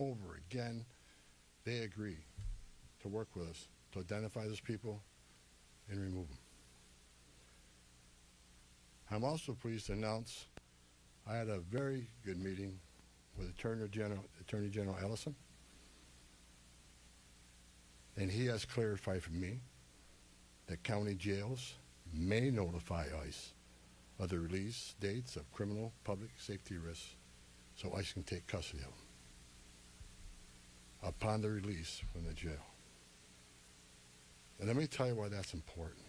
over again, they agree to work with us to identify those people and remove them. I'm also pleased to announce I had a very good meeting with Attorney General Ellison, and he has clarified for me that county jails may notify ICE of the release dates of criminal public safety risks so ICE can take custody of them upon the release from the jail. And let me tell you why that's important.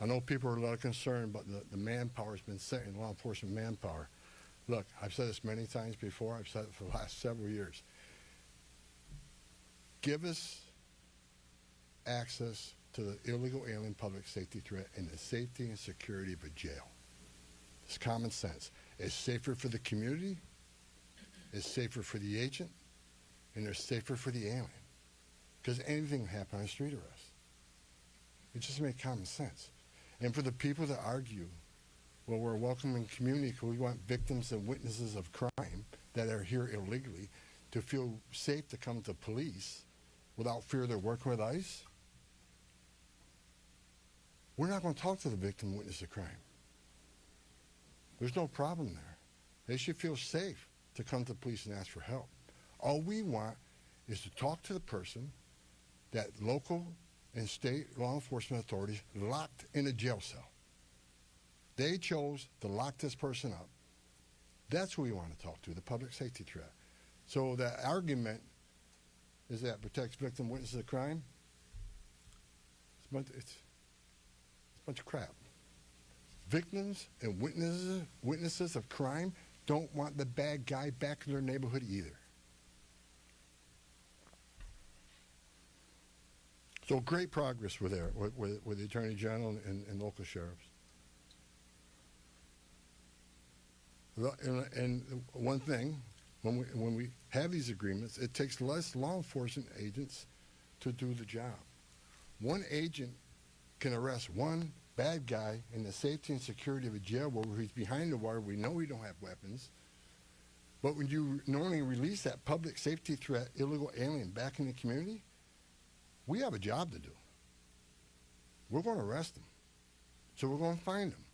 I know people are a lot concerned about the manpower has been sent in law enforcement manpower. Look, I've said this many times before. I've said it for the last several years. Give us access to the illegal alien public safety threat and the safety and security of a jail. It's common sense. It's safer for the community, it's safer for the agent, and it's safer for the alien. Because anything can happen on a street arrest. It just makes common sense. And for the people that argue, well, we're a welcoming community because we want victims and witnesses of crime that are here illegally to feel safe to come to police without fear they're working with ICE, we're not going to talk to the victim and witness of crime. There's no problem there. They should feel safe to come to police and ask for help. All we want is to talk to the person that local and state law enforcement authorities locked in a jail cell. They chose to lock this person up. That's who we want to talk to, the public safety threat. So the argument is that protects victim witnesses of crime. It's a bunch of crap. Victims and witnesses of crime don't want the bad guy back in their neighborhood either. So great progress with the Attorney General and local sheriffs. And one thing, when we have these agreements, it takes less law enforcement agents to do the job. One agent can arrest one bad guy in the safety and security of a jail where he's behind the wire. We know we don't have weapons. But when you normally release that public safety threat, illegal alien back in the community, we have a job to do. We're going to arrest him. So we're going to find him.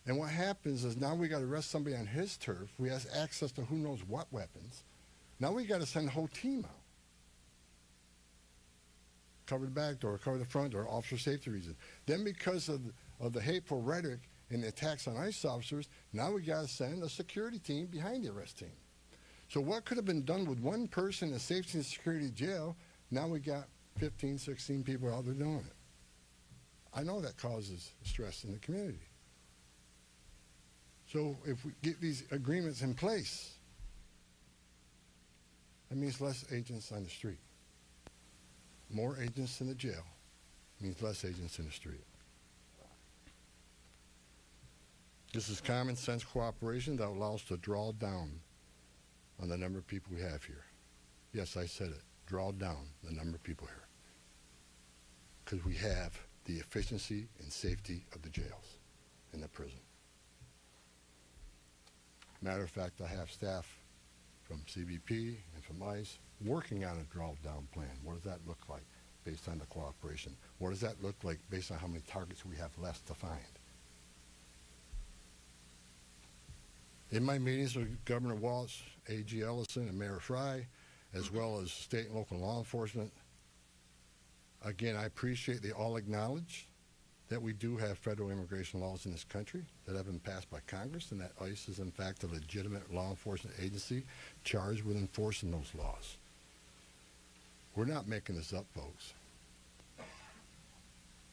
And what happens is now we got to arrest somebody on his turf. We have access to who knows what weapons. Now we got to send the whole team out. Cover the back door, cover the front door, officer safety reasons. Then because of the hateful rhetoric and the attacks on ICE officers, now we got to send a security team behind the arrest team. So what could have been done with one person in a safety and security jail, now we got 15, 16 people out there doing it. I know that causes stress in the community. So if we get these agreements in place, that means less agents on the street. More agents in the jail means less agents in the street. This is common sense cooperation that allows us to draw down on the number of people we have here. Yes, I said it. Draw down the number of people here. Because we have the efficiency and safety of the jails and the prison. Matter of fact, I have staff from CBP and from ICE working on a draw-down plan. What does that look like based on the cooperation? What does that look like based on how many targets we have left to find? In my meetings with Governor Walz, A.G. Ellison, and Mayor Fry, as well as state and local law enforcement, again, I appreciate they all acknowledge that we do have federal immigration laws in this country that have been passed by Congress, and that ICE is in fact a legitimate law enforcement agency charged with enforcing those laws. We're not making this up, folks.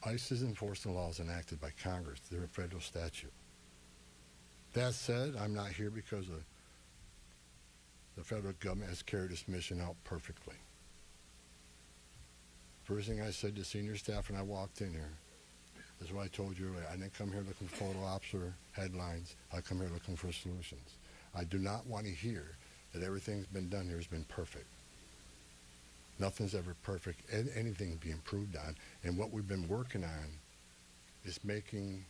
ICE is enforcing laws enacted by Congress. They're a federal statute. That said, I'm not here because the federal government has carried this mission out perfectly. First thing I said to senior staff when I walked in here is what I told you earlier. I didn't come here looking for photo ops or headlines. I come here looking for solutions. I do not want to hear that everything's been done here has been perfect. Nothing's ever perfect. Anything can be improved on. And what we've been working on is making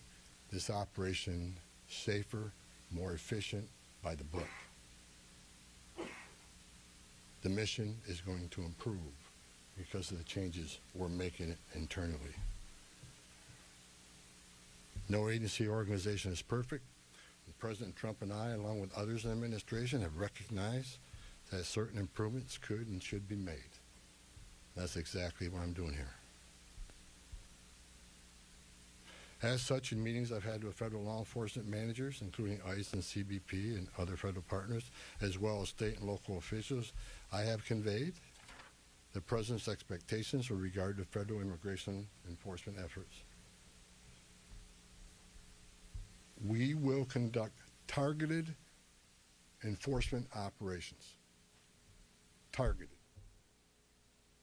this operation safer, more efficient, by the book. the mission is going to improve because of the changes we're making internally. No agency or organization is perfect. President Trump and I, along with others in the administration, have recognized that certain improvements could and should be made. That's exactly what I'm doing here. As such, in meetings I've had with federal law enforcement managers, including ICE and CBP and other federal partners, as well as state and local officials, I have conveyed the President's expectations with regard to federal immigration enforcement efforts. We will conduct targeted enforcement operations. Targeted.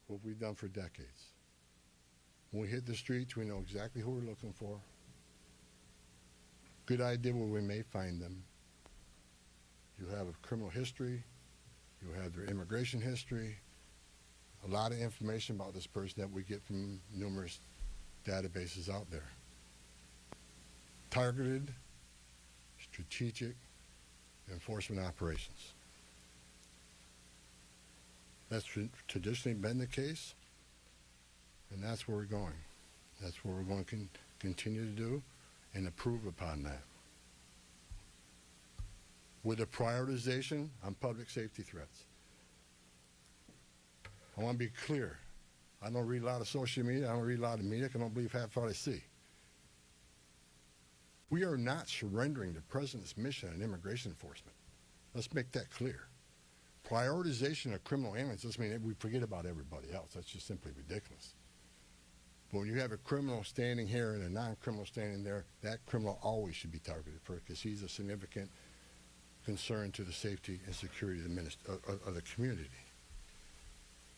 What we've done for decades. When we hit the streets, we know exactly who we're looking for. Good idea where we may find them. You have a criminal history. You have their immigration history. A lot of information about this person that we get from numerous databases out there. Targeted, strategic enforcement operations. That's traditionally been the case, and that's where we're going. That's what we're going to continue to do and improve upon that. With a prioritization on public safety threats. I want to be clear. I don't read a lot of social media. I don't read a lot of media. I don't believe half what I see. We are not surrendering the President's mission in immigration enforcement. Let's make that clear. Prioritization of criminal aliens doesn't mean that we forget about everybody else. That's just simply ridiculous. But when you have a criminal standing here and a non-criminal standing there, that criminal always should be targeted for because he's a significant concern to the safety and security of the community.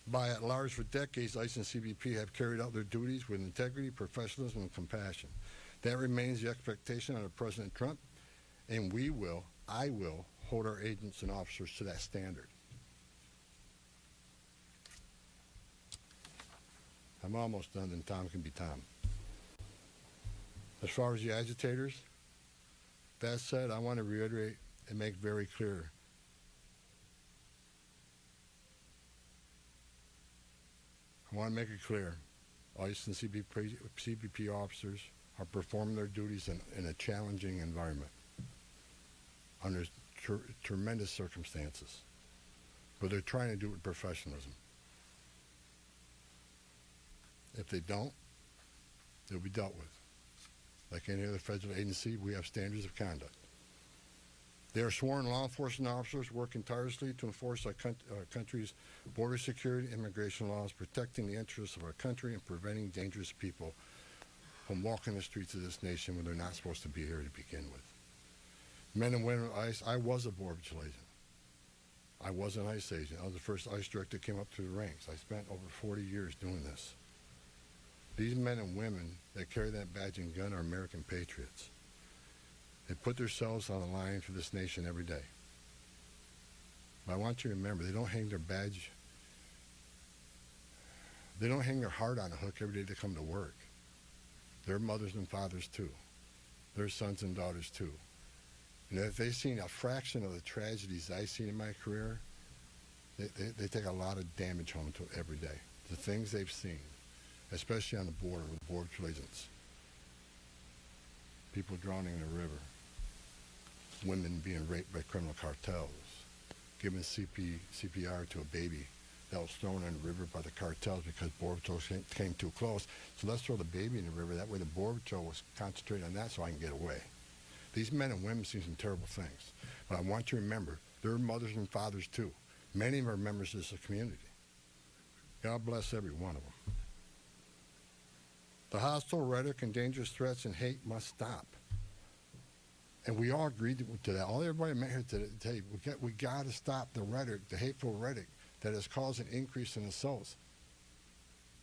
By and large, for decades, ICE and CBP have carried out their duties with integrity, professionalism, and compassion. That remains the expectation under President Trump, and I will, hold our agents and officers to that standard. I'm almost done, and Tom can be Tom. As far as the agitators, that said, I want to reiterate and make very clear. I want to make it clear, ICE and CBP officers are performing their duties in a challenging environment under tremendous circumstances, but they're trying to do it with professionalism. If they don't, they'll be dealt with. Like any other federal agency, we have standards of conduct. They are sworn law enforcement officers working tirelessly to enforce our country's border security, immigration laws, protecting the interests of our country and preventing dangerous people from walking the streets of this nation when they're not supposed to be here to begin with. Men and women of ICE, I was a Border Patrol agent. I was an ICE agent. I was the first ICE director that came up through the ranks. I spent over 40 years doing this. These men and women that carry that badge and gun are American patriots. They put themselves on the line for this nation every day. But I want you to remember, they don't hang their badge, they don't hang their heart on a hook every day they come to work. They're mothers and fathers too. They're sons and daughters too. And if they've seen a fraction of the tragedies I've seen in my career, they take a lot of damage home to every day. The things they've seen, especially on the border with Border Patrol agents. People drowning in the river, women being raped by criminal cartels, giving CPR to a baby that was thrown in the river by the cartels because Border Patrol came too close. So let's throw the baby in the river. That way the Border Patrol was concentrating on that so I can get away. These men and women see some terrible things. But I want you to remember, they're mothers and fathers too. Many of them are members of this community. God bless every one of them. The hostile rhetoric and dangerous threats and hate must stop. And we all agreed to that. All everybody met here today, we got to stop the rhetoric, the hateful rhetoric that has caused an increase in assaults.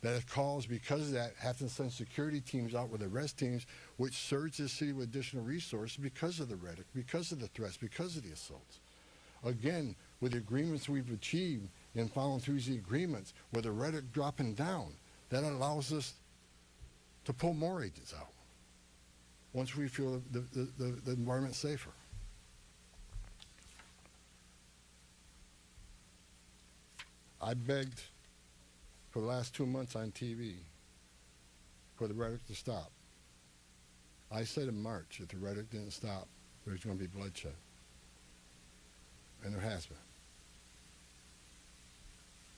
That has caused, because of that, having to send security teams out with arrest teams, which surge the city with additional resources because of the rhetoric, because of the threats, because of the assaults. Again, with the agreements we've achieved in following through the agreements, with the rhetoric dropping down, that allows us to pull more agents out once we feel the environment's safer. I begged for the last 2 months on TV for the rhetoric to stop. I said in March, if the rhetoric didn't stop, there's going to be bloodshed. And there has been.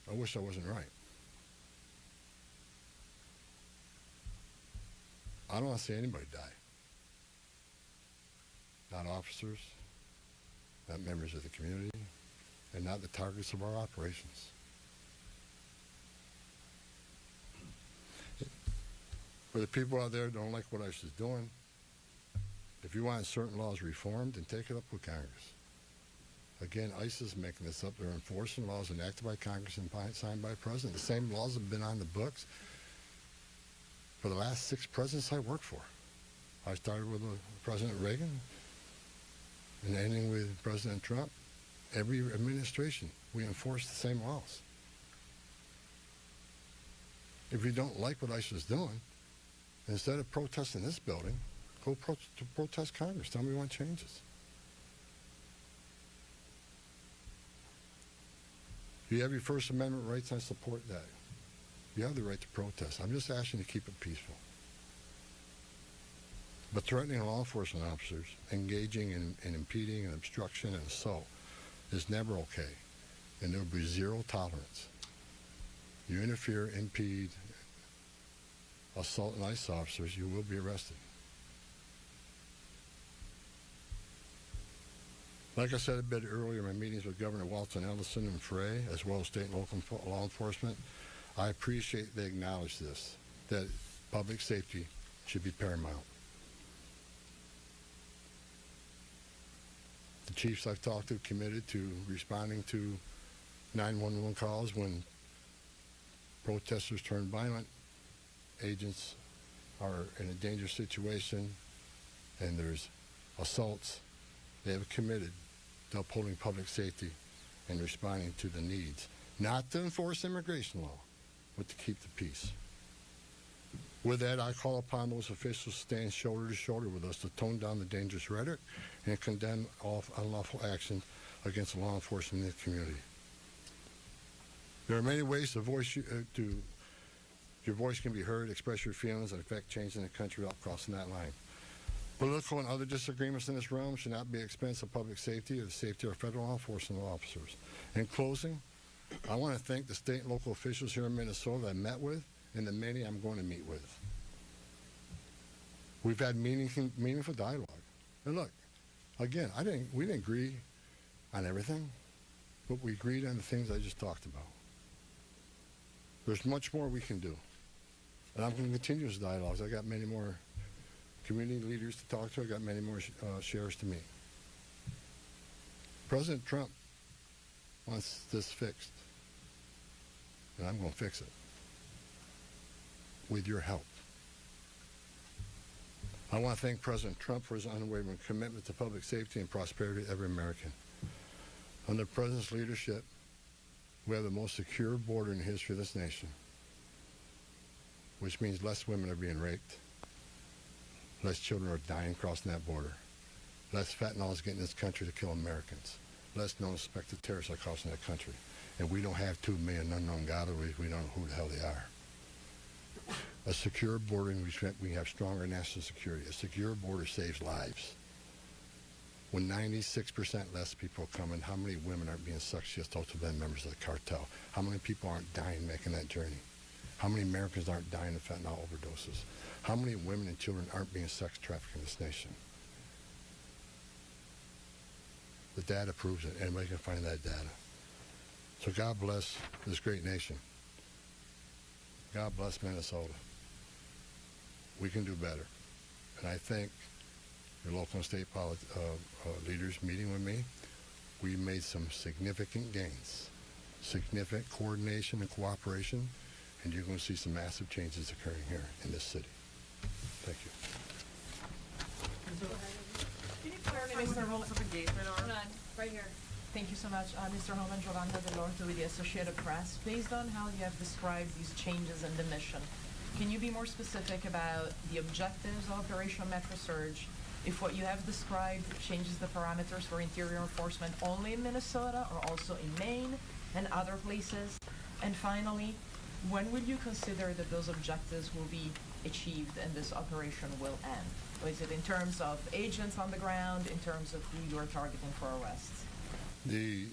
I wish I wasn't right. I don't want to see anybody die. Not officers, not members of the community, and not the targets of our operations. For the people out there who don't like what ICE is doing, if you want certain laws reformed, then take it up with Congress. Again, ICE is making this up. They're enforcing laws enacted by Congress and signed by the President. The same laws have been on the books for the last 6 presidents I worked for. I started with President Reagan and ending with President Trump. Every administration, we enforce the same laws. If you don't like what ICE is doing, instead of protesting this building, go protest Congress. Tell me what changes. You have your First Amendment rights, I support that. You have the right to protest. I'm just asking you to keep it peaceful. But threatening law enforcement officers, engaging in impeding and obstruction and assault is never okay. And there will be zero tolerance. You interfere, impede, assault ICE officers, you will be arrested. Like I said a bit earlier in my meetings with Governor Walton Ellison and Frey, as well as state and local law enforcement, I appreciate they acknowledge this, that public safety should be paramount. The chiefs I've talked to committed to responding to 911 calls when protesters turn violent, agents are in a dangerous situation, and there's assaults. They have committed to upholding public safety and responding to the needs, not to enforce immigration law, but to keep the peace. With that, I call upon those officials to stand shoulder to shoulder with us to tone down the dangerous rhetoric and condemn all unlawful action against law enforcement in the community. There are many ways your voice can be heard, express your feelings, and affect change in the country without crossing that line. Political and other disagreements in this realm should not be at the expense of public safety or the safety of federal law enforcement officers. In closing, I want to thank the state and local officials here in Minnesota that I met with and the many I'm going to meet with. We've had meaningful dialogue. And look, again, we didn't agree on everything, but we agreed on the things I just talked about. There's much more we can do. And I'm going to continue this dialogue. I got many more community leaders to talk to. I got many more sheriffs to meet. President Trump wants this fixed, and I'm going to fix it with your help. I want to thank President Trump for his unwavering commitment to public safety and prosperity of every American. Under the President's leadership, we have the most secure border in the history of this nation, which means less women are being raped, less children are dying crossing that border, less fentanyl is getting in this country to kill Americans, less known suspected terrorists are crossing that country. And we don't have 2 million unknown gotaways. We don't know who the hell they are. A secure border, and we have stronger national security. A secure border saves lives. When 96% less people are coming, how many women aren't being sucked to be members of the cartel? How many people aren't dying making that journey? How many Americans aren't dying of fentanyl overdoses? How many women and children aren't being sex trafficked in this nation? The data proves it. Anybody can find that data. So God bless this great nation. God bless Minnesota. We can do better. And I thank your local and state leaders meeting with me. We made some significant gains, significant coordination and cooperation, and you're going to see some massive changes occurring here in this city. Thank you. Can you clarify what the rules of engagement are? Hold on, right here. Thank you so much, Mr. Holman, Giovanna Delorto with the Associated Press. Based on how you have described these changes in the mission, can you be more specific about the objectives of Operation Metro Surge? If what you have described changes the parameters for interior enforcement only in Minnesota or also in Maine, and other places? And finally, when will you consider that those objectives will be achieved and this operation will end? Or is it in terms of agents on the ground, in terms of who you're targeting for arrests? The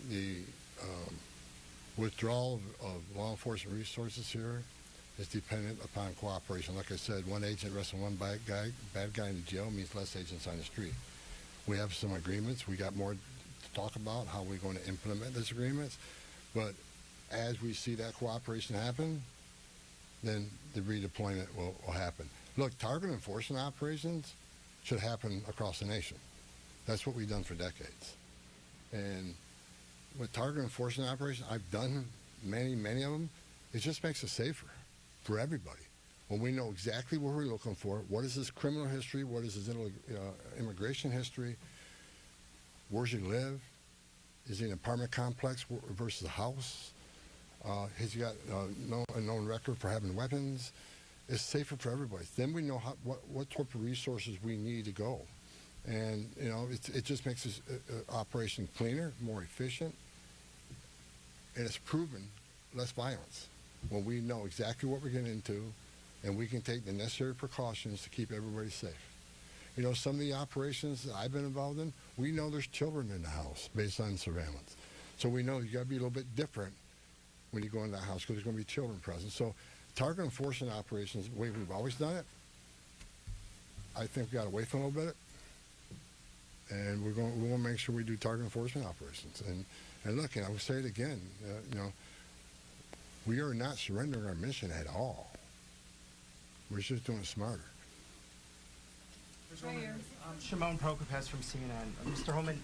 withdrawal of law enforcement resources here is dependent upon cooperation. Like I said, one agent arresting one bad guy in the jail means less agents on the street. We have some agreements. We got more to talk about how we're going to implement those agreements. But as we see that cooperation happen, then the redeployment will happen. Look, target enforcement operations should happen across the nation. That's what we've done for decades. And with target enforcement operations, I've done many of them. It just makes it safer for everybody. When we know exactly what we're looking for, what is his criminal history, what is his immigration history, where's he live, is he in an apartment complex versus a house, has he got a known record for having weapons, it's safer for everybody. Then we know what type of resources we need to go. And, you know, it just makes this operation cleaner, more efficient, and it's proven less violence when we know exactly what we're getting into and we can take the necessary precautions to keep everybody safe. You know, some of the operations that I've been involved in, we know there's children in the house based on surveillance. So we know you got to be a little bit different when you go into the house because there's going to be children present. So target enforcement operations, the way we've always done it, I think we got to wait for a little bit. And we want to make sure we do target enforcement operations. And look, and I will say it again, you know, we are not surrendering our mission at all. We're just doing it smarter. Shimon Prokopez from CNN. Mr. Holman,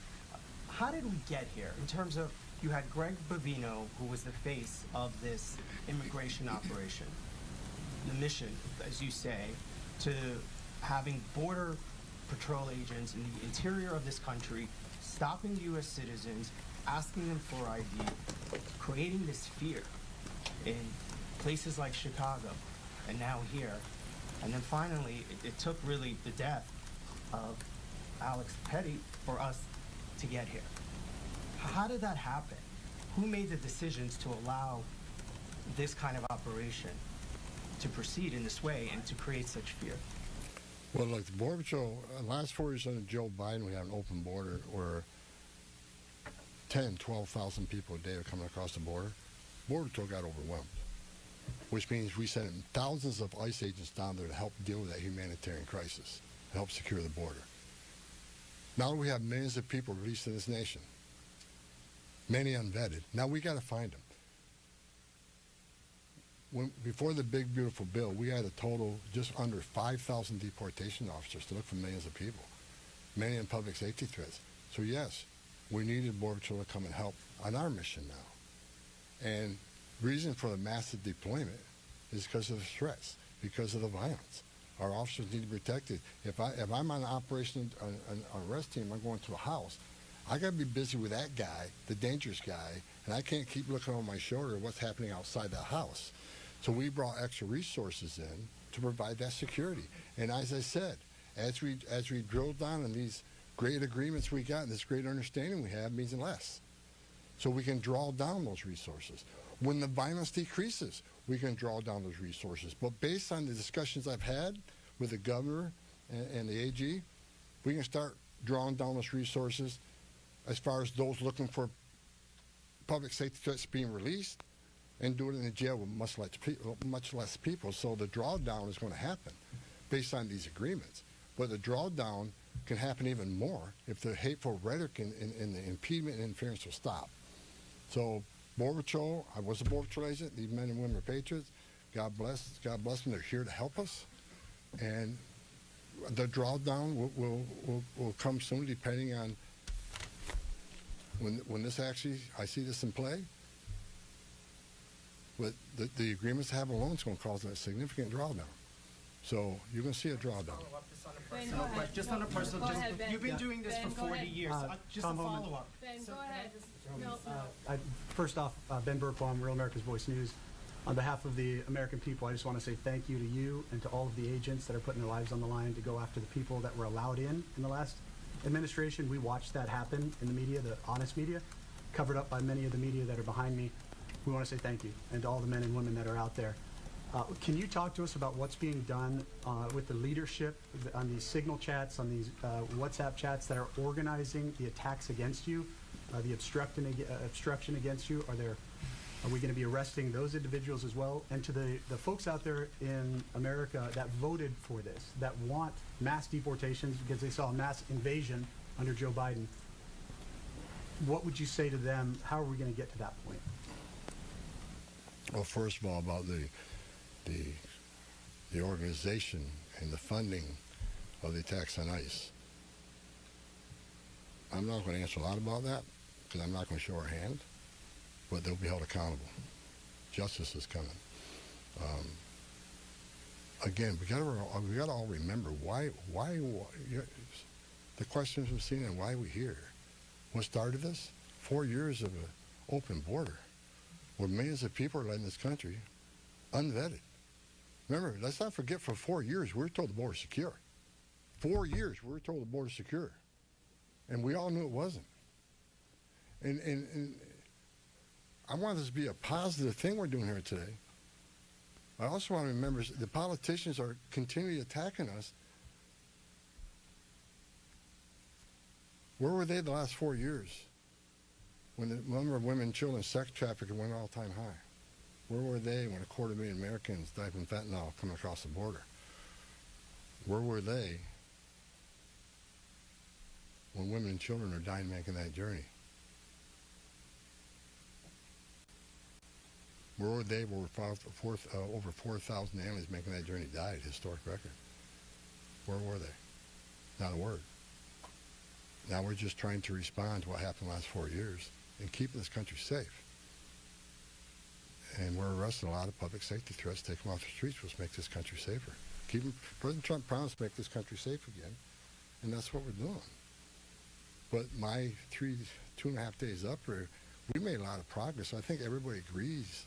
how did we get here in terms of you had Greg Bovino, who was the face of this immigration operation, the mission, as you say, to having border patrol agents in the interior of this country, stopping U.S. citizens, asking them for ID, creating this fear in places like Chicago and now here. And then finally, it took really the death of Alex Petty for us to get here. How did that happen? Who made the decisions to allow this kind of operation to proceed in this way and to create such fear? Well, look, the Border Patrol, last 4 years under Joe Biden, we had an open border where 10, 12,000 people a day are coming across the border. Border Patrol got overwhelmed, which means we sent thousands of ICE agents down there to help deal with that humanitarian crisis, to help secure the border. Now we have millions of people released in this nation, many unvetted. Now we got to find them. Before the big, beautiful bill, we had a total just under 5,000 deportation officers to look for millions of people, many in public safety threats. So yes, we needed Border Patrol to come and help on our mission now. And reason for the massive deployment is because of the threats, because of the violence. Our officers need to be protected. If I'm on an operation, an arrest team, I'm going to a house, I got to be busy with that guy, the dangerous guy, and I can't keep looking over my shoulder at what's happening outside that house. So we brought extra resources in to provide that security. And as I said, as we drill down on these great agreements we got and this great understanding we have means less. So we can draw down those resources. When the violence decreases, we can draw down those resources. But based on the discussions I've had with the governor and the AG, we can start drawing down those resources as far as those looking for public safety threats being released, and do it in the jail with much less people. So the drawdown is going to happen based on these agreements. But the drawdown can happen even more if the hateful rhetoric and the impediment and interference will stop. So Border Patrol, I was a Border Patrol agent. These men and women are patriots. God bless them. They're here to help us. And the drawdown will come soon, depending on when this actually, I see this in play. But the agreements to have alone is going to cause a significant drawdown. So you're going to see a drawdown. Just on a personal, you've been doing this for 40 years. Just a follow-up. Ben, go ahead. First off, Ben Burkbaum, Real America's Voice News. On behalf of the American people, I just want to say thank you to you and to all of the agents that are putting their lives on the line to go after the people that were allowed in the last administration. We watched that happen in the media, the honest media, covered up by many of the media that are behind me. we want to say thank you, and to all the men and women that are out there. Can you talk to us about what's being done with the leadership on these signal chats, on these WhatsApp chats that are organizing the attacks against you, the obstruction against you? Are we going to be arresting those individuals as well? And to the folks out there in America that voted for this, that want mass deportations because they saw a mass invasion under Joe Biden, what would you say to them? How are we going to get to that point? Well, first of all, about the organization and the funding of the attacks on ICE. I'm not going to answer a lot about that because I'm not going to show our hand, but they'll be held accountable. Justice is coming. Again, we got to all remember why the questions from CNN, why are we here? What started this? 4 years of an open border where millions of people are letting this country unvetted. Remember, let's not forget, for 4 years, we were told the border is secure. 4 years, we were told the border is secure. And we all knew it wasn't. And I want this to be a positive thing we're doing here today. I also want to remember the politicians are continually attacking us. Where were they the last 4 years when the number of women and children sex trafficking went all-time high? Where were they when 250,000 Americans died from fentanyl coming across the border? Where were they when women and children are dying making that journey? Where were they where over 4,000 aliens making that journey died? Historic record. Where were they? Not a word. Now we're just trying to respond to what happened the last 4 years and keeping this country safe. And we're arresting a lot of public safety threats, take them off the streets, which make this country safer. President Trump promised to make this country safe again, and that's what we're doing. But my 2.5 days up here, we made a lot of progress. I think everybody agrees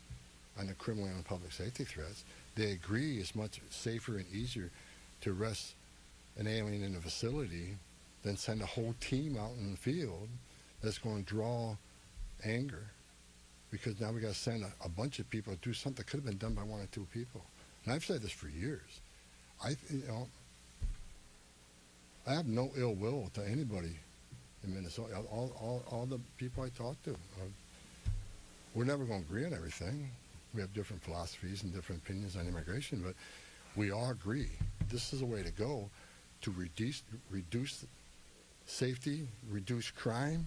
on the criminal and public safety threats. They agree it's much safer and easier to arrest an alien in a facility than send a whole team out in the field that's going to draw anger, because now we got to send a bunch of people to do something that could have been done by 1 or 2 people. And I've said this for years. I have no ill will to anybody in Minnesota. All the people I talk to, we're never going to agree on everything. We have different philosophies and different opinions on immigration, but we all agree this is a way to go to reduce safety, reduce crime,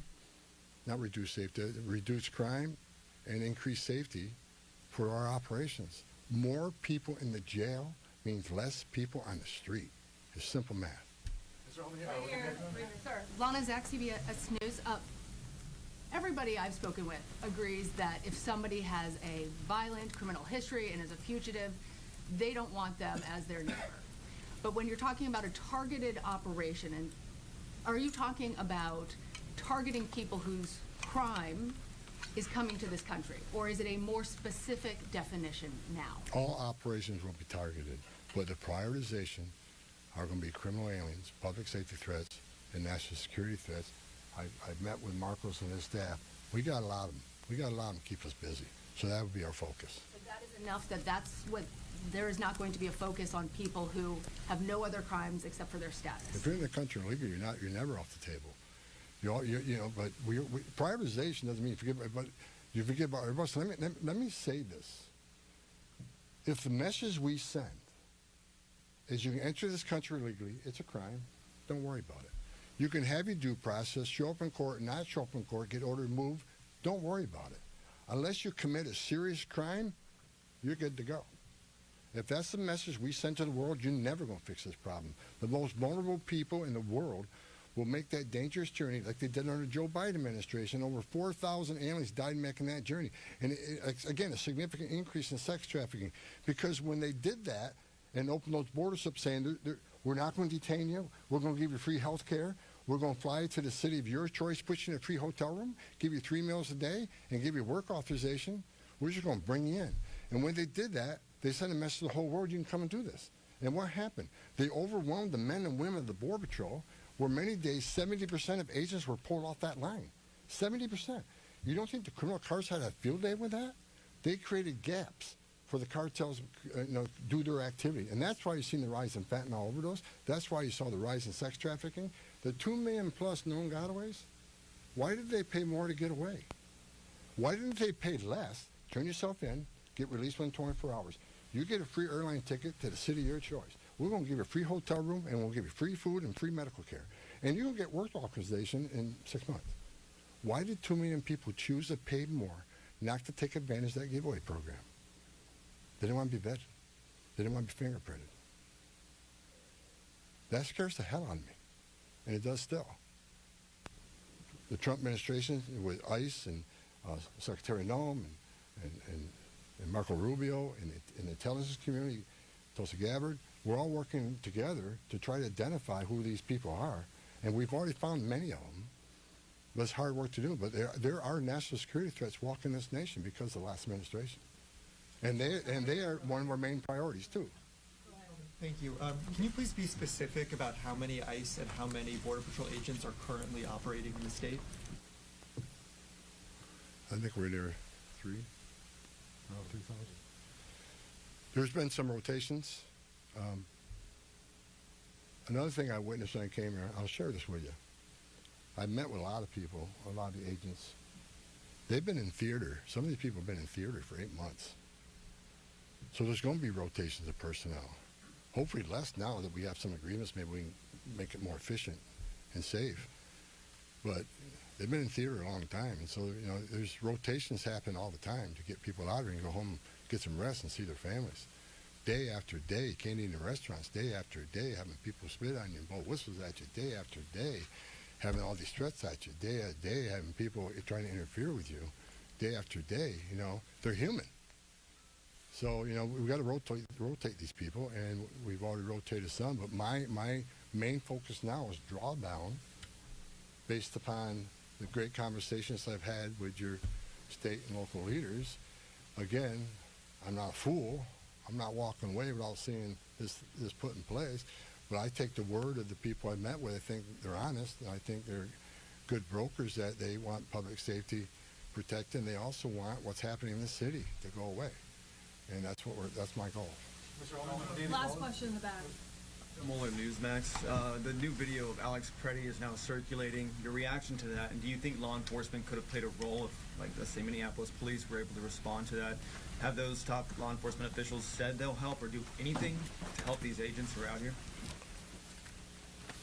reduce crime, and increase safety for our operations. More people in the jail means less people on the street. It's simple math. Sir, Lana Zach, CBS News. Everybody I've spoken with agrees that if somebody has a violent criminal history and is a fugitive, they don't want them as their neighbor. But when you're talking about a targeted operation, and are you talking about targeting people whose crime is coming to this country, or is it a more specific definition now? All operations will be targeted, but the prioritization are going to be criminal aliens, public safety threats, and national security threats. I've met with Marcos and his staff. We got a lot of them. We got a lot of them to keep us busy. So that would be our focus. So that is enough that's what, there is not going to be a focus on people who have no other crimes except for their status. If you're in the country illegally, you're never off the table. But prioritization doesn't mean you forget about everybody. So let me say this. If the message we send is you can enter this country illegally, it's a crime, don't worry about it. You can have your due process, show up in court, not show up in court, get ordered removed, don't worry about it. Unless you commit a serious crime, you're good to go. If that's the message we send to the world, you're never going to fix this problem. The most vulnerable people in the world will make that dangerous journey like they did under the Joe Biden administration. Over 4,000 aliens died making that journey. And again, a significant increase in sex trafficking. Because when they did that and opened those borders up saying, we're not going to detain you, we're going to give you free health care, we're going to fly you to the city of your choice, put you in a free hotel room, give you 3 meals a day, and give you work authorization, we're just going to bring you in. And when they did that, they sent a message to the whole world, you can come and do this. And what happened? They overwhelmed the men and women of the Border Patrol, where many days 70% of agents were pulled off that line. 70%. You don't think the criminal cars had a field day with that? They created gaps for the cartels, do their activity. And that's why you've seen the rise in fentanyl overdose. That's why you saw the rise in sex trafficking. The 2 million plus known gotaways, why did they pay more to get away? Why didn't they pay less, turn yourself in, get released within 24 hours? You get a free airline ticket to the city of your choice. We're going to give you a free hotel room, and we'll give you free food and free medical care. And you'll get work authorization in 6 months. Why did 2 million people choose to pay more not to take advantage of that giveaway program? They didn't want to be vetted. They didn't want to be fingerprinted. That scares the hell out of me, and it does still. The Trump administration with ICE and Secretary Noem and Marco Rubio and the intelligence community, Tulsi Gabbard, we're all working together to try to identify who these people are, and we've already found many of them. But it's hard work to do. But there are national security threats walking this nation because of the last administration, and they are one of our main priorities too. Thank you. Can you please be specific about how many ICE and how many Border Patrol agents are currently operating in the state? I think we're near 3,000. There's been some rotations. Another thing I witnessed when I came here, I'll share this with you. I met with a lot of people, a lot of the agents. They've been in theater. Some of these people have been in theater for 8 months. So there's going to be rotations of personnel. Hopefully less now that we have some agreements. Maybe we can make it more efficient and safe. But they've been in theater a long time, and so there's rotations happen all the time to get people out here and go home, get some rest, and see their families. Day after day, can't eat in restaurants. Day after day, having people spit on you and blow whistles at you. Day after day, having all these threats at you. Day after day, having people trying to interfere with you. Day after day, they're human. So we've got to rotate these people, and we've already rotated some. But my main focus now is drawdown, based upon the great conversations I've had with your state and local leaders. Again, I'm not a fool. I'm not walking away without seeing this put in place. But I take the word of the people I met with. I think they're honest, and I think they're good brokers, that they want public safety protected, and they also want what's happening in the city to go away. And that's my goal. Last question in the back. Muller Newsmax. The new video of Alex Preddy is now circulating. Your reaction to that, and do you think law enforcement could have played a role if, like, let's say Minneapolis police were able to respond to that? Have those top law enforcement officials said they'll help or do anything to help these agents who are out here?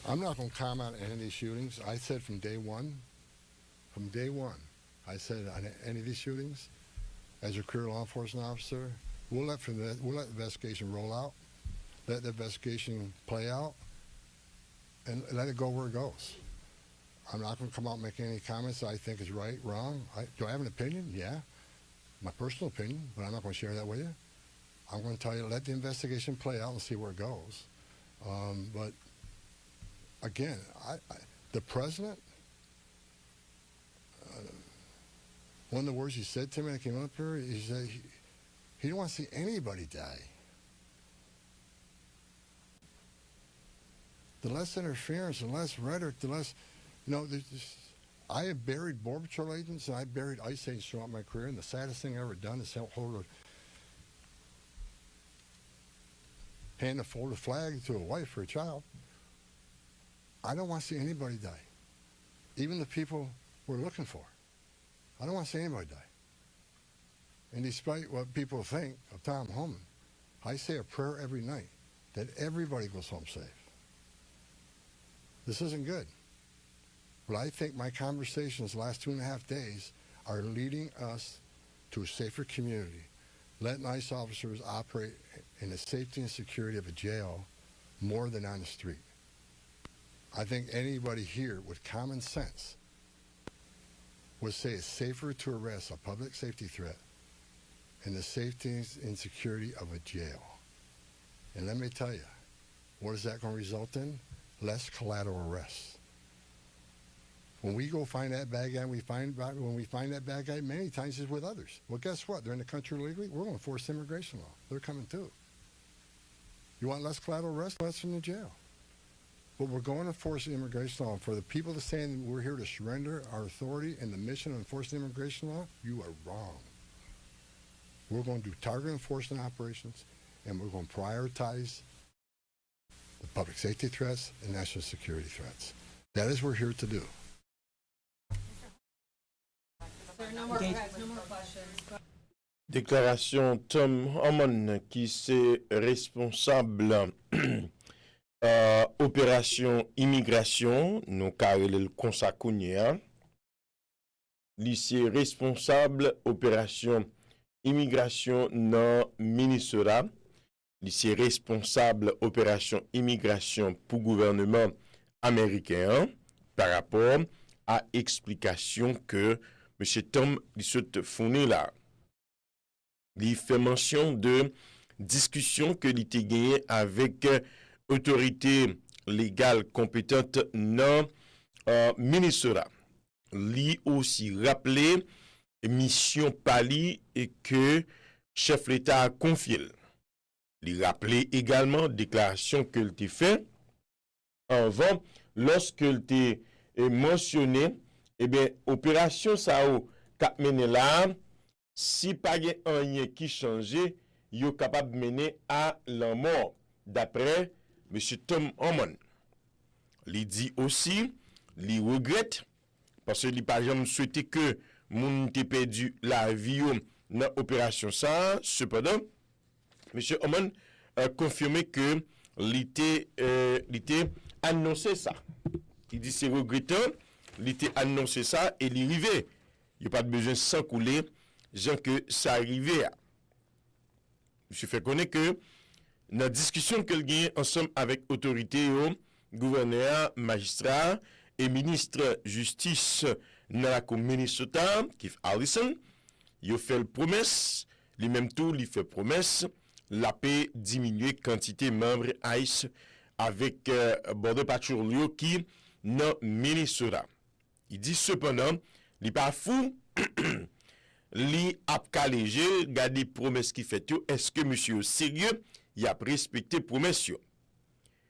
I'm not going to comment on any of these shootings. I said from day one, I said on any of these shootings, as a career law enforcement officer, we'll let the investigation roll out, let the investigation play out, and let it go where it goes. I'm not going to come out and make any comments that I think is right, wrong. Do I have an opinion? Yeah, my personal opinion, but I'm not going to share that with you. I'm going to tell you, let the investigation play out and see where it goes. But again, the president, one of the words he said to me when I came up here, he said he didn't want to see anybody die. The less interference, the less rhetoric, the less, I have buried Border Patrol agents and I buried ICE agents throughout my career, and the saddest thing I've ever done is hand a folded flag to a wife or a child. I don't want to see anybody die, even the people we're looking for. I don't want to see anybody die. And despite what people think of Tom Homan, I say a prayer every night that everybody goes home safe. This isn't good. But I think my conversations the last 2.5 days are leading us to a safer community, letting ICE officers operate in the safety and security of a jail more than on the street. I think anybody here with common sense would say it's safer to arrest a public safety threat in the safety and security of a jail. And let me tell you, what is that going to result in? Less collateral arrests. When we go find that bad guy, when we find that bad guy, many times it's with others. Well, guess what? They're in the country illegally. We're going to enforce immigration law. They're coming too. You want less collateral arrests? Less from the jail. But we're going to enforce immigration law. And for the people that say we're here to surrender our authority and the mission of enforcing immigration law, you are wrong. we're going to do target enforcement operations, and we're going to prioritize the public safety threats and national security threats. That is what we're here to do. Sir, no more questions. Déclaration Tom Hammond qui c'est responsable opération immigration, nous carré le consacounia. Lycée responsable opération immigration dans Minnesota. Lycée responsable opération immigration pour gouvernement américain par rapport à explication que M. Tom se fournit là. Il fait mention de discussion que il a gagné avec autorité légale compétente dans Minnesota. Il aussi rappelé mission Pali et que chef l'État a confié. Il rappelé également déclaration que il a fait avant lorsque il a mentionné eh bien opération ça a mené là. Si pas gen rien qui change, yo capable de mener à la mort, d'après M. Tom Hammond. Il dit aussi, il regrette, parce qu'il pas jamais souhaité que moun te perdu la vie dans l'opération ça. Cependant, M. Hammond a confirmé que il était annoncé ça. Il dit c'est regrettant, il était annoncé ça et il arrivait. Il n'y a pas de besoin sans couler. Jean que ça arrivait. Je fais connaître que dans la discussion que gagne ensemble avec autorité, gouverneur, magistrat et ministre justice dans la commune Minnesota, Keith Allison, il fait une promesse, lui même tout, il fait promesse, la paix diminuer quantité membres ICE avec Border Patrol qui dans Minnesota. Il dit cependant, il n'est pas fou. Li ap kalege, gade promesse qui fait yo, est-ce que monsieur sérieux, il a respecté promesse yo?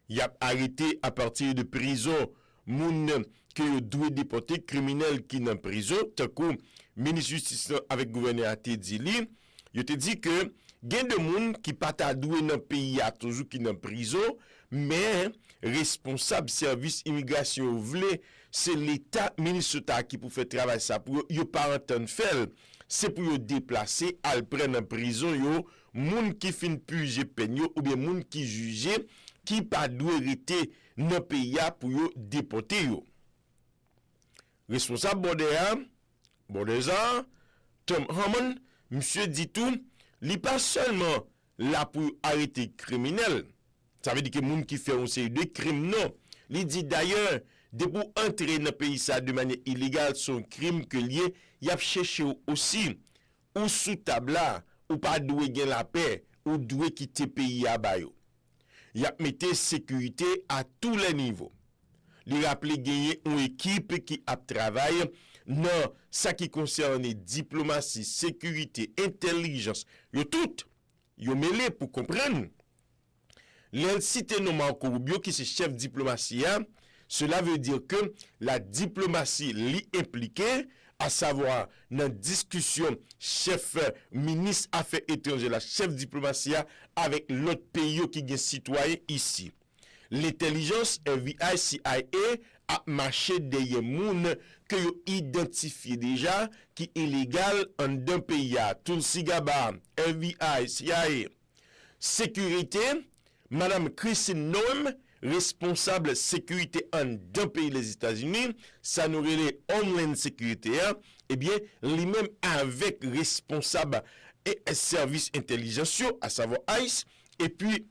Il a arrêté à partir de prison moun que yo doit déporter criminel qui dans prison, tant que ministre justice avec gouverneur a te dit li, yo te dit que gen de moun qui pas ta doué dans pays a toujours qui dans prison, mais responsable service immigration vle, c'est l'État Minnesota qui pour faire travail ça pour yo pas entendre faire. C'est pour yo déplacer, al prendre en prison yo, moun qui fin puger peine yo, ou bien moun qui juge, qui pas doit rester dans pays pour yo déporter yo. Responsable Border, Tom Hammond, monsieur dit tout, li pas seulement là pour arrêter criminel. Ça veut dire que moun qui fait un série de crimes non. Li dit d'ailleurs, de pour entrer dans le pays ça de manière illégale, son crime que lié, y a cherché aussi ou sous tabla ou pas doué gen la paix ou doué quitter pays à bayo. Y a mette sécurité à tous les niveaux. Li rappelé gagner une équipe qui a travaillé dans ça qui concerne diplomatie, sécurité, intelligence, yo tout yo mêlé pour comprendre. L'en cité non Marco Rubio qui c'est chef diplomatie. Cela veut dire que la diplomatie l'y impliquée, à savoir dans discussion chef ministre affaires étrangères, la chef diplomatie avec l'autre pays qui est citoyen ici. L'intelligence FBI CIA a marché derrière moun que yo identifié déjà qui est illégal en d'un pays à Tulsi Gabbard, FBI CIA. Sécurité, Madame Christine Noem, responsable sécurité en d'un pays les États-Unis, ça nous relève Homeland Security, eh bien, lui-même avec responsable et service intelligence, à savoir ICE, et puis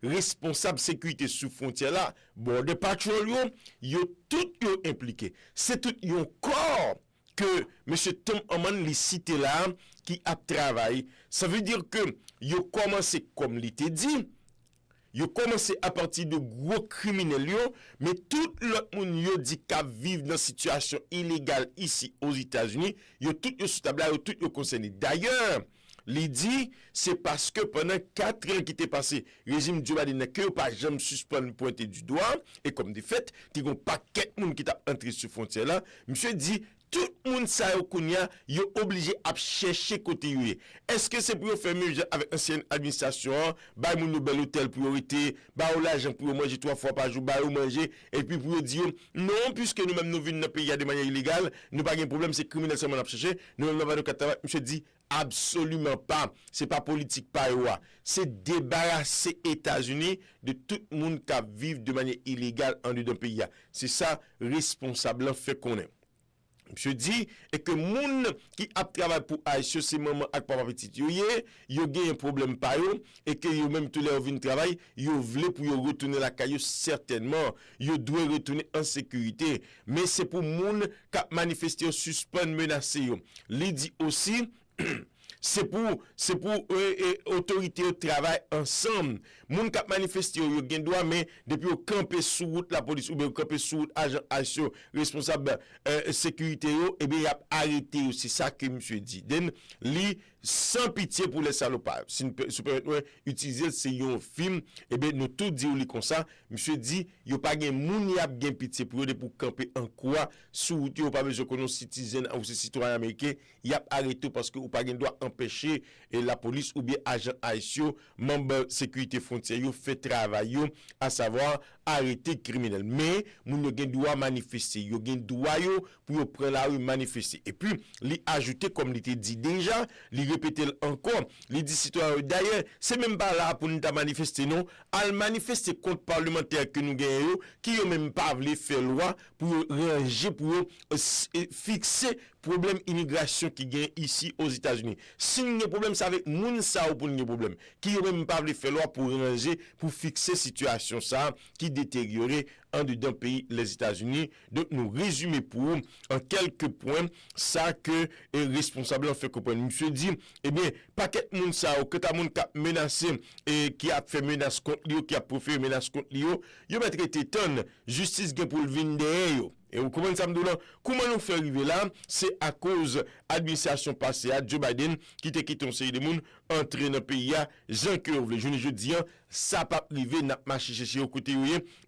responsable sécurité sous frontière là, Border Patrol, yo tout yo impliqué. C'est tout un corps que M. Tom Hammond li cité là, qui a travaillé. Ça veut dire que yo commencé comme l'était dit, yo commencé à partir de gros criminels yo, mais tout l'autre monde yo dit qu'à vivre dans situation illégale ici aux États-Unis, yo tout yo sous table, yo tout yo concerné. D'ailleurs, il dit c'est parce que pendant 4 ans qui était passé, régime Joe Biden que pas jamais suspendre pointer du doigt et comme de fait, il y a un paquet de monde qui t'a entré sur frontière là, monsieur dit tout le monde ça yo obligé à chercher côté yo. Est-ce que c'est pour faire mieux avec ancienne administration, ba moun nou bel hôtel priorité, ba ou l'argent pour manger 3 fois par jour, ba ou manger et puis pour dire non puisque nous même nous venons dans pays de manière illégale, nous pas de problème, c'est criminel seulement à chercher, nous même pas de monsieur dit absolument pas, c'est pas politique pas c'est débarrasser États-Unis de tout le monde qui vit de manière illégale en dedans pays. C'est ça responsable fait qu'on est. Je dis et que moun qui a travaillé pour Haïtien c'est maman ak papa petit yo gen un problème pa yo et que yo même tous les vinn travail yo vle pour yo retourner la caillou certainement yo doit retourner en sécurité mais c'est pour moun qui a manifesté suspend menacer yo li dit aussi c'est pour autorité au travail ensemble moun k'ap manifester yo gen droit mais depuis au camper sous route la police ou bien camper sous route agent haïtien responsable sécurité yo et bien y a arrêté c'est ça que monsieur dit den li sans pitié pour les salopards si nous utiliser c'est un film et bien nous tout dit comme ça monsieur dit yo pas gen moun y a gen pitié pour eux pour camper en quoi sous route yo pas besoin qu'on citoyen ou citoyen américain y a arrêté parce que ou pas gen droit empêcher et la police ou bien agent haïtien membre sécurité frontière yo fait travail yo à savoir arrêter criminel mais moun yo gen droit manifester yo gen droit yo pour prendre la rue manifester et puis li ajouter comme il était dit déjà li répéter encore li dit citoyen d'ailleurs c'est même pas là pour nous manifester non al manifester contre parlementaire que nous gagnons qui yo même pas voulu faire loi pour ranger pour fixer problème immigration qui gagne ici aux États-Unis. Si il y a problème, c'est avec moun sa ou pour il y a problème. Qui n'a même pas voulu faire loi pour ranger, pour fixer situation ça, qui détériorait en dedans pays, les États-Unis. Donc, nous résumer pour en quelques points, ça que est responsable en fait comprendre. Monsieur dit, eh bien, paquet moun sa ou que ta moun qui a menacé et qui a fait menace contre lui, qui a proféré menace contre lui, yo va traiter tonne, justice gen pour le vin derrière yo. Et vous comprenez ça, comment nous fait arriver là? C'est à cause administration passée à Joe Biden qui te quitté un série de monde entrer dans le pays Jean Curve. Je dis ça pas privé n'a marché chercher au côté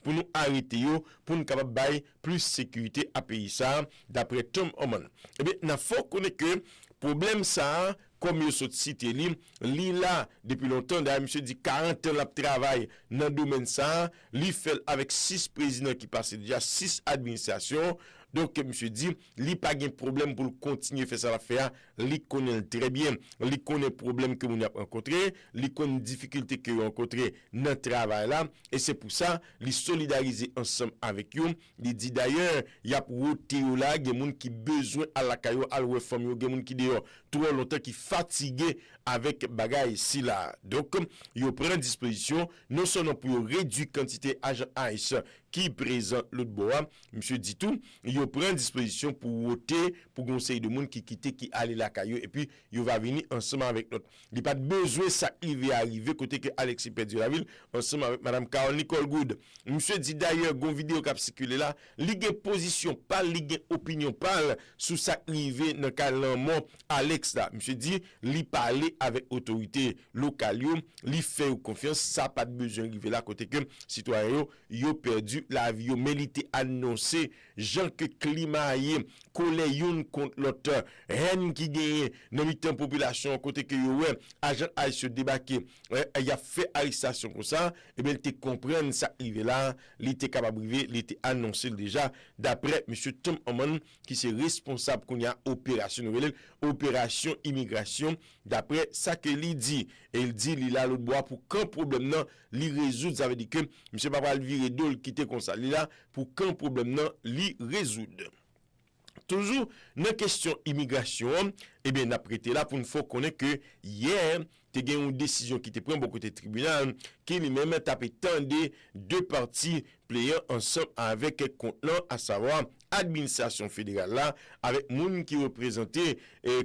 pour nous arrêter pour nous capable bailler plus sécurité à pays ça d'après Tom Oman. Eh bien, il faut connaître que problème ça comme yo sot cité li là depuis longtemps d'ailleurs monsieur dit 40 ans la travail dans domaine ça li fait avec 6 présidents qui passaient déjà 6 administrations donc monsieur dit li pas de problème pour continuer faire ça l'affaire li connaît très bien li connaît problème que vous a rencontré li connaît difficulté que vous rencontré dans travail là et c'est pour ça li solidariser ensemble avec vous li dit d'ailleurs il y a pour là des monde qui besoin à la caillou à la femme yo des monde qui dehors trop longtemps qui fatigué avec bagay si là donc yo prend disposition non seulement pour réduire quantité agent haïtien qui présente l'autre bois monsieur dit tout yo prend disposition pour voter pour conseil de monde qui quitter qui aller la caillou et puis yo va venir ensemble avec notre il pas besoin ça arriver côté que Alexis perdu la ville ensemble avec madame Carole Nicole Good monsieur dit d'ailleurs gon vidéo qui a circulé là ligue position pas ligue opinion parle sous ça arrivé dans calmement Alex là monsieur dit li parler avec autorité locale li fait confiance ça pas de besoin arriver là côté que citoyen yo perdu la vie mais il était annoncé gens que climat y colère yon contre l'autre haine qui gagne dans mitan population côté que yo agent a se débarquer il a fait arrestation comme ça et bien il te comprendre ça arrivé là il était capable arriver il était annoncé déjà d'après monsieur Tom Oman qui c'est responsable qu'on y a opération immigration d'après ça que il dit et il dit il a l'autre bois pour qu'un problème non li résoudre ça veut dire que monsieur pas le virer d'ol quitter comme ça il là pour qu'un problème non li résoudre toujours dans question immigration eh bien n'a prêté là pour une fois connaît que hier tu as une décision qui te prend beaucoup de tribunal qui lui-même tapé tendé deux parties playant ensemble avec contenant à savoir administration fédérale là avec moun qui représentait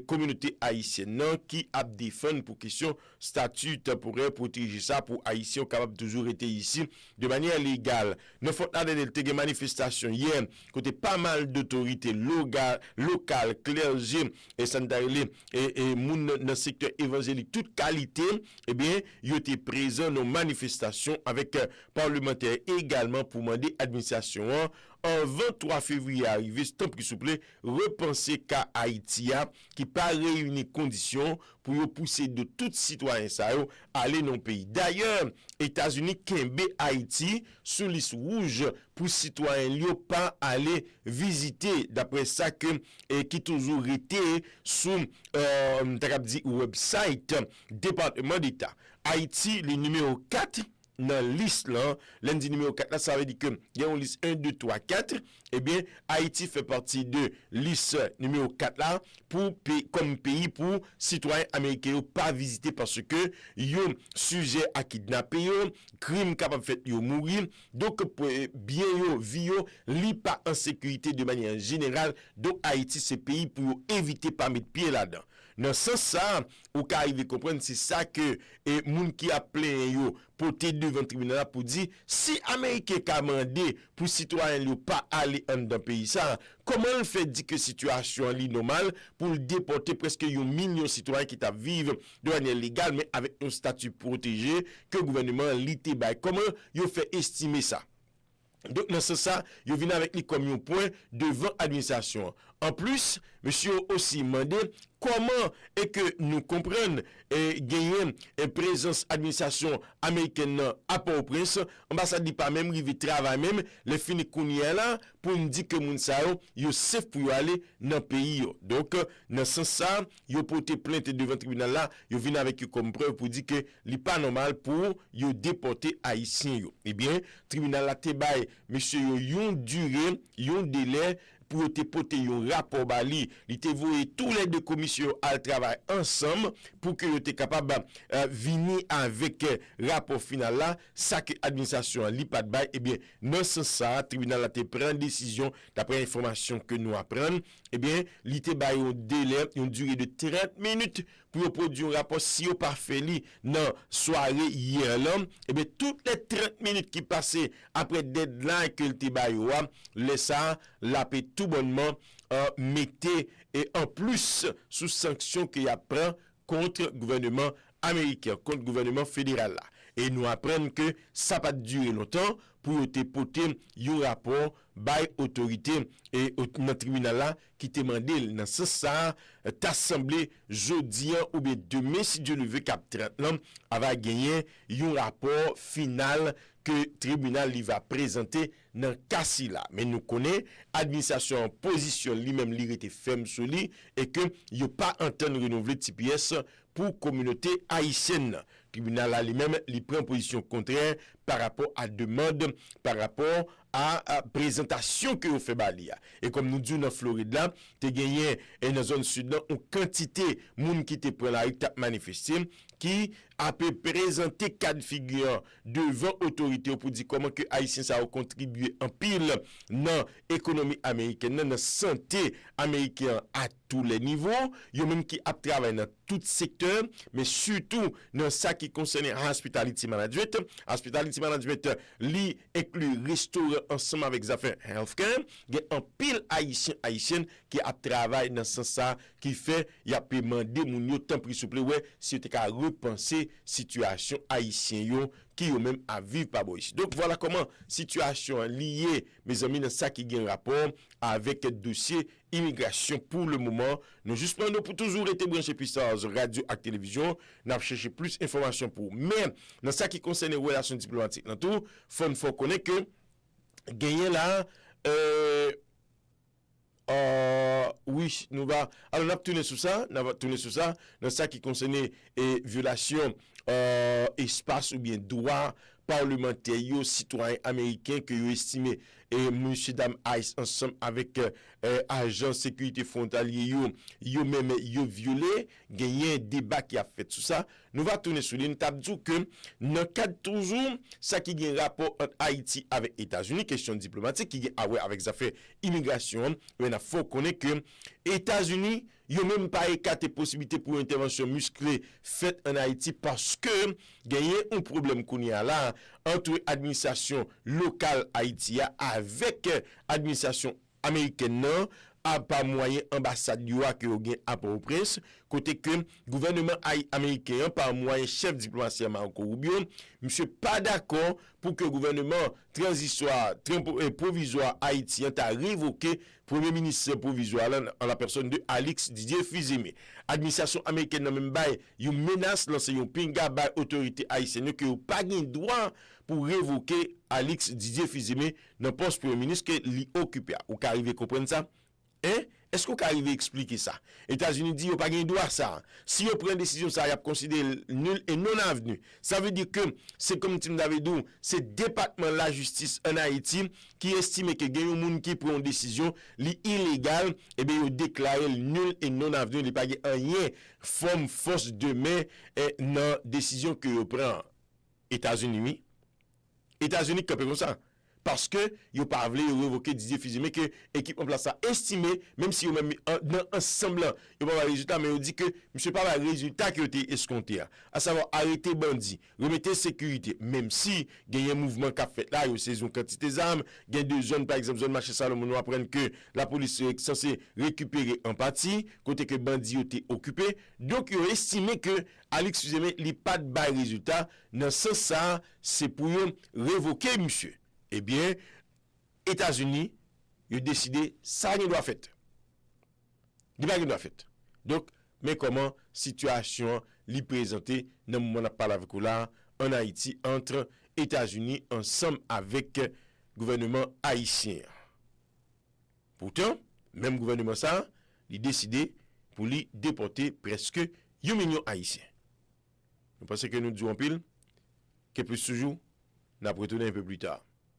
communauté haïtienne qui a défendre pour question statut temporaire protéger ça pour haïtiens capable toujours être ici de manière légale. Ne faut pas de manifestation hier côté pas mal d'autorités locales clergé et sanitaire et moun dans secteur évangélique toute qualité eh bien ils étaient présents dans manifestations avec parlementaires également pour demander administration en 23 février arrivé, s'il vous plaît, repenser qu'à Haïti qui pas réunir conditions pour pousser de tout citoyen ça aller dans le pays. D'ailleurs, États-Unis kembe Haïti sous liste rouge pour citoyens li pas aller visiter d'après ça que qui toujours été sous website département d'État. Haïti le numéro 4 dans liste là, lundi numéro 4 là, ça veut dire que il y a une liste 1 2 3 4, eh bien Haïti fait partie de liste numéro 4 là pour comme pays pour citoyens américains pas visiter parce que yo sujet à kidnapper, crime capable fait yo mourir. Donc bien yo vie yo li pas en sécurité de manière générale. Donc Haïti c'est pays pour éviter pas mettre pied là-dedans. Dans ce sens ça, ou ka arriver comprendre c'est ça que et moun qui a plein yo porter devant le tribunal pour dire si américain ka mandé pour citoyen yo pas aller dans pays ça, comment on fait dire que situation li normale pour le déporter presque 1 million de citoyens qui ta vivre de manière légale mais avec un statut protégé que le gouvernement li te bay. Comment yo fait estimer ça? Donc, dans ce sens, il vient avec lui comme un point devant l'administration. En plus, monsieur aussi demandé comment est que nous comprenons et gagner une présence administration américaine à Port-au-Prince, ambassade dit pas même rive travail même les fini kounya là pour nous dire que moun sa yo safe pour aller dans pays yo. Donc dans ce sens ça, yo porté plainte devant tribunal là, yo vient avec comme preuve pour dire que li pas normal pour yo déporter haïtien yo. Eh bien, tribunal là te bay monsieur yo yon durée, yon délai pour te porter un rapport bali, il te voué tous les deux commissions à travailler ensemble pour que tu capable venir avec rapport final là, ça que administration li pas de bail. Eh bien non c'est ça, tribunal a te prend décision d'après information que nous apprenons. Eh bien li te bail un délai, une durée de 30 minutes pour produire un rapport si au parfait li dans soirée hier là. Eh bien toutes les 30 minutes qui passaient après deadline que le te bail laisse ça la paix tout bonnement mettez et en plus sous sanction qu'il y a prend contre le gouvernement américain, contre le gouvernement fédéral là. Et nous apprenons que ça pas durer longtemps pour te porter un rapport by autorité et dans tribunal là qui te mandé dans ce ça t'assemblée jeudi ou bien demain si Dieu le veut cap 30 là va gagner un rapport final que tribunal lui va présenter dans cas là. Mais nous connaît administration en position lui-même li était ferme sur lui et que il pas entendre renouveler TPS pour communauté haïtienne. Tribunal là lui-même il prend position contraire par rapport à demande par rapport à présentation que vous fait balia. Et comme nous disons dans Floride là, tu gagné dans la zone sud là une quantité moun qui te prend la rue manifester qui a pu présenter cas de figure devant autorité pour dire comment que haïtien ça a contribué en pile dans l'économie américaine, dans la santé américaine à tous les niveaux, yo même qui a travaillé dans tout secteur, mais surtout dans ça qui concerne hospitality management. Hospitality management li inclut restaurant ensemble avec les affaires healthcare, il y a un pile haïtien qui a travaillé dans ce sens ça qui fait il a demandé moun yo temps pris souple ouais si tu as repenser situation haïtien yo qui yo même à vivre pas bon ici. Donc voilà comment situation liée mes amis dans ça qui gagne rapport avec dossier immigration pour le moment. Nous juste nous pour toujours être branché Pstars radio et télévision, n'a chercher plus d'informations pour mais dans ça qui concerne les relations diplomatiques dans tout, faut connaître que gagner là oui, nous va alors on a tourné sur ça, dans ça qui concerne violation espace ou bien droit parlementaire yo citoyen américain que yo estimé et monsieur dame Ice ensemble avec agent sécurité frontalier yo même yo violé gagné débat qui a fait tout ça nous va tourner sur une table dit que dans cadre toujours ça qui gagne rapport entre Haïti avec États-Unis question diplomatique qui gagne avec les affaires immigration il faut connaître que États-Unis yo même pas écarté possibilité pour intervention musclée faite en Haïti parce que gagné un problème qu'on y a là entre administration locale haïtienne avec administration américaine a pas moyen ambassade yo que yo gen à Port-au-Prince côté que gouvernement américain par moyen chef diplomatique Marco Rubio monsieur pas d'accord pour que gouvernement provisoire haïtien t'a révoqué premier ministre provisoire en la personne de Alex Didier Fizeme. Administration américaine nan même bail yo menace lancer yon pinga bay autorité haïtienne que yo pas gen droit pour révoquer Alex Didier Fizeme dans poste premier ministre que li occupé. Ou ka arriver comprendre ça? Hein? Est-ce qu'on peut arriver à expliquer ça? États-Unis dit qu'ils n'ont pas de droit à ça. Si ils prennent une décision, ça, ils ont considéré nul et non avenu. Ça veut dire que c'est comme tu m'avais dit, c'est le département de la justice en Haïti qui estime que il y a un monde qui prend une décision illégale, et bien ils déclarent nul et non avenu. Il n'y a pas rien forme force de main dans la décision que ils prennent. États-Unis, comme comme ça. Parce que yo pas voulu révoquer Didier Fizeme que équipe en place a estimé même si yo même dans ensemble yo pas résultat mais on dit que monsieur pas résultat qui était escompté à savoir arrêter bandit remettre sécurité même si gagne un mouvement qu'a fait là yo saison quantité d'armes gagne deux zones par exemple zone marché Salomon on apprend que la police est censée récupérer en partie côté que bandit était occupé donc yo estimé que Alex Fizeme li pas de bail résultat dans ce sens ça c'est pour révoquer monsieur. Eh bien, États-Unis, ils ont décidé ça ne doit faire. Il ne doit faire. Donc, mais comment situation li présenter dans le moment où on parle avec vous là en Haïti entre États-Unis ensemble avec le gouvernement haïtien. Pourtant, même gouvernement ça, il a décidé pour lui déporter presque 1 million haïtiens. Vous pensez que nous disons pile que plus toujours, nous allons retourner un peu plus tard.